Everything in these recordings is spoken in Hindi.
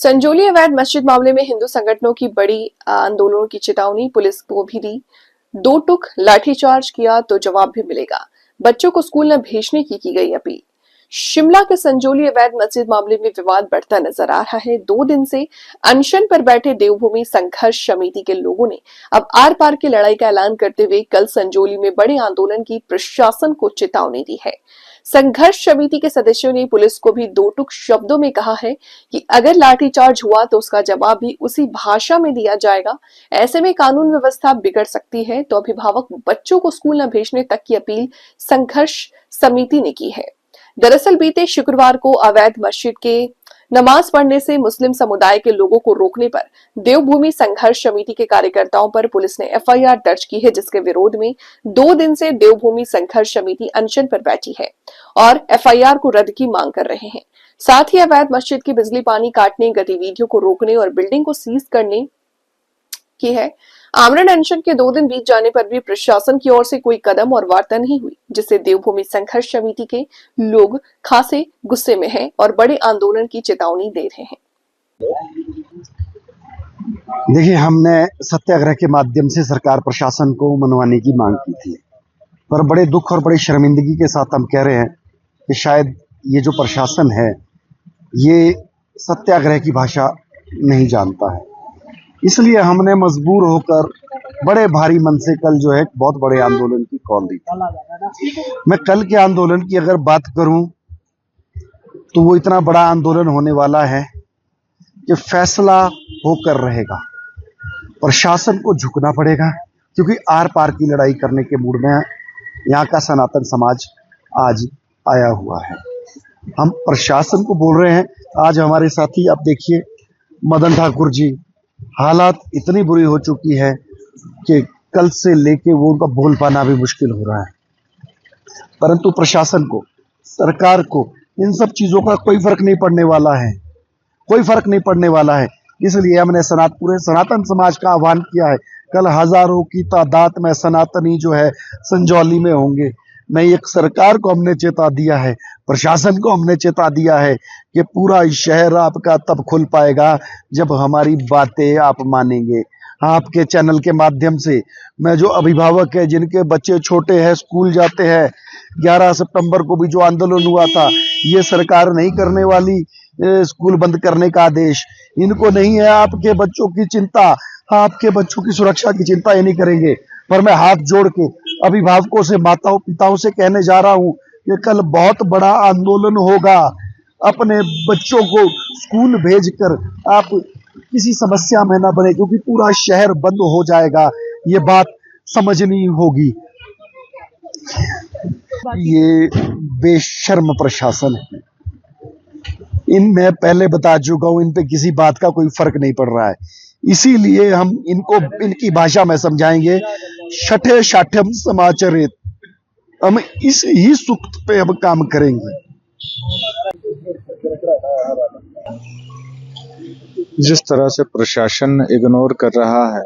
संजौली अवैध मस्जिद मामले में हिंदू संगठनों की बड़ी आंदोलनों की चेतावनी, पुलिस को भी दी। दो टुक लाठीचार्ज किया तो जवाब भी मिलेगा। बच्चों को स्कूल न भेजने की गई अपील। शिमला के संजौली अवैध मस्जिद मामले में विवाद बढ़ता नजर आ रहा है। 2 दिन से अनशन पर बैठे देवभूमि संघर्ष समिति के लोगों ने अब आर पार की लड़ाई का ऐलान करते हुए कल संजौली में बड़े आंदोलन की प्रशासन को चेतावनी दी है। संघर्ष समिति के सदस्यों ने पुलिस को भी दो टुक शब्दों में कहा है कि अगर लाठीचार्ज हुआ तो उसका जवाब भी उसी भाषा में दिया जाएगा। ऐसे में कानून व्यवस्था बिगड़ सकती है, तो अभिभावक बच्चों को स्कूल न भेजने तक की अपील संघर्ष समिति ने की है। दरअसल बीते शुक्रवार को अवैध मस्जिद के नमाज पढ़ने से मुस्लिम समुदाय के लोगों को रोकने पर देवभूमि संघर्ष समिति के कार्यकर्ताओं पर पुलिस ने एफआईआर दर्ज की है, जिसके विरोध में 2 दिन से देवभूमि संघर्ष समिति अनशन पर बैठी है और एफआईआर को रद्द की मांग कर रहे हैं। साथ ही अवैध मस्जिद की बिजली पानी काटने, गतिविधियों को रोकने और बिल्डिंग को सीज करने की है। आमरण अनशन के 2 दिन बीत जाने पर भी प्रशासन की ओर से कोई कदम और वार्ता नहीं हुई, जिससे देवभूमि संघर्ष समिति के लोग खासे गुस्से में हैं और बड़े आंदोलन की चेतावनी दे रहे हैं। देखिए, हमने सत्याग्रह के माध्यम से सरकार प्रशासन को मनवाने की मांग की थी, पर बड़े दुख और बड़ी शर्मिंदगी के साथ हम कह रहे हैं कि शायद ये जो प्रशासन है ये सत्याग्रह की भाषा नहीं जानता है। इसलिए हमने मजबूर होकर बड़े भारी मन से कल जो है बहुत बड़े आंदोलन की कॉल दी थी। मैं कल के आंदोलन की अगर बात करूं तो वो इतना बड़ा आंदोलन होने वाला है कि फैसला होकर रहेगा। प्रशासन को झुकना पड़ेगा, क्योंकि आर पार की लड़ाई करने के मूड में यहाँ का सनातन समाज आज आया हुआ है। हम प्रशासन को बोल रहे हैं। आज हमारे साथी आप देखिए मदन ठाकुर जी, हालात इतनी बुरी हो चुकी है कि कल से लेके वो उनका बोल पाना भी मुश्किल हो रहा है। परंतु प्रशासन को, सरकार को इन सब चीजों का कोई फर्क नहीं पड़ने वाला है, कोई फर्क नहीं पड़ने वाला है। इसलिए हमने पूरे सनातन समाज का आह्वान किया है। कल हजारों की तादाद में सनातनी जो है संजौली में होंगे। नहीं, एक सरकार को हमने चेता दिया है, प्रशासन को हमने चेता दिया है कि पूरा शहर आपका तब खुल पाएगा जब हमारी बातें आप मानेंगे। आपके चैनल के माध्यम से मैं जो अभिभावक है जिनके बच्चे छोटे हैं, स्कूल जाते हैं, 11 सितंबर को भी जो आंदोलन हुआ था, ये सरकार नहीं करने वाली स्कूल बंद करने का आदेश। इनको नहीं है आपके बच्चों की चिंता, आपके बच्चों की सुरक्षा की चिंता ये नहीं करेंगे। पर मैं हाथ जोड़ के अभिभावकों से, माताओं पिताओं से कहने जा रहा हूं कि कल बहुत बड़ा आंदोलन होगा। अपने बच्चों को स्कूल भेजकर आप किसी समस्या में ना बने, क्योंकि पूरा शहर बंद हो जाएगा। ये बात समझनी होगी। ये बेशर्म प्रशासन है, मैं पहले बता चुका हूं, इन पे किसी बात का कोई फर्क नहीं पड़ रहा है। इसीलिए हम इनको इनकी भाषा में समझाएंगे। छठे शाठ्यम समाचरित, हम इस ही सूक्त पे अब काम करेंगे। जिस तरह से प्रशासन इग्नोर कर रहा है,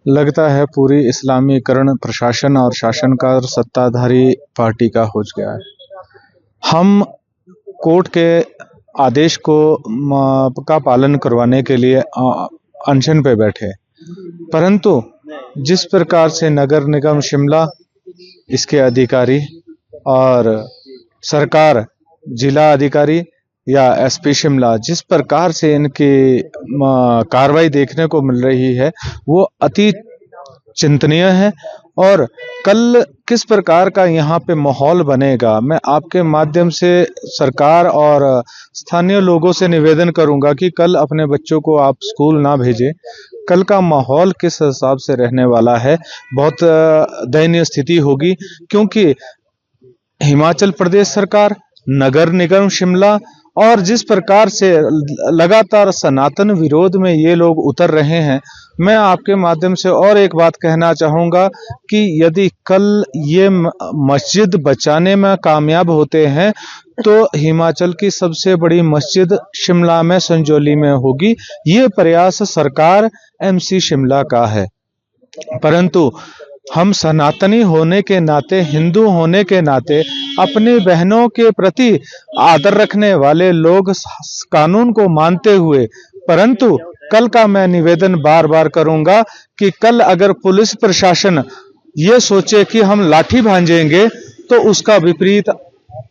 लगता है पूरी इस्लामीकरण प्रशासन और शासन का सत्ताधारी पार्टी का हो गया है। हम कोर्ट के आदेश को का पालन करवाने के लिए अनशन पे बैठे, परंतु जिस प्रकार से नगर निगम शिमला, इसके अधिकारी और सरकार, जिला अधिकारी या एसपी शिमला, जिस प्रकार से इनकी कार्रवाई देखने को मिल रही है वो अति चिंतनीय है। और कल किस प्रकार का यहाँ पे माहौल बनेगा, मैं आपके माध्यम से सरकार और स्थानीय लोगों से निवेदन करूंगा कि कल अपने बच्चों को आप स्कूल ना भेजें। कल का माहौल किस हिसाब से रहने वाला है, बहुत दयनीय स्थिति होगी, क्योंकि हिमाचल प्रदेश सरकार, नगर निगम शिमला और जिस प्रकार से लगातार सनातन विरोध में ये लोग उतर रहे हैं, मैं आपके माध्यम से और एक बात कहना चाहूँगा कि यदि कल ये मस्जिद बचाने में कामयाब होते हैं तो हिमाचल की सबसे बड़ी मस्जिद शिमला में, संजौली में होगी। ये प्रयास सरकार एमसी शिमला का है, परंतु हम सनातनी होने के नाते, हिंदू होने के नाते, अपनी बहनों के प्रति आदर रखने वाले लोग कानून को मानते हुए, परंतु कल का मैं निवेदन बार बार करूंगा कि कल अगर पुलिस प्रशासन ये सोचे कि हम लाठी भांजेंगे तो उसका विपरीत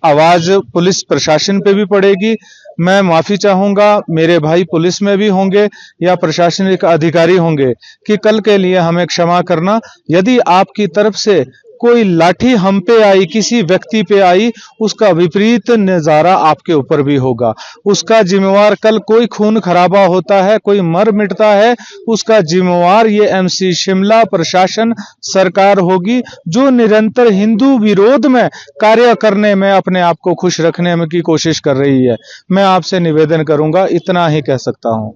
आवाज पुलिस प्रशासन पे भी पड़ेगी। मैं माफी चाहूंगा, मेरे भाई पुलिस में भी होंगे या प्रशासनिक अधिकारी होंगे, कि कल के लिए हमें क्षमा करना। यदि आपकी तरफ से कोई लाठी हम पे आई, किसी व्यक्ति पे आई, उसका विपरीत नजारा आपके ऊपर भी होगा। उसका जिम्मेवार, कल कोई खून खराबा होता है, कोई मर मिटता है, उसका जिम्मेवार ये एमसी शिमला प्रशासन सरकार होगी, जो निरंतर हिंदू विरोध में कार्य करने में अपने आप को खुश रखने में की कोशिश कर रही है। मैं आपसे निवेदन करूंगा, इतना ही कह सकता हूं।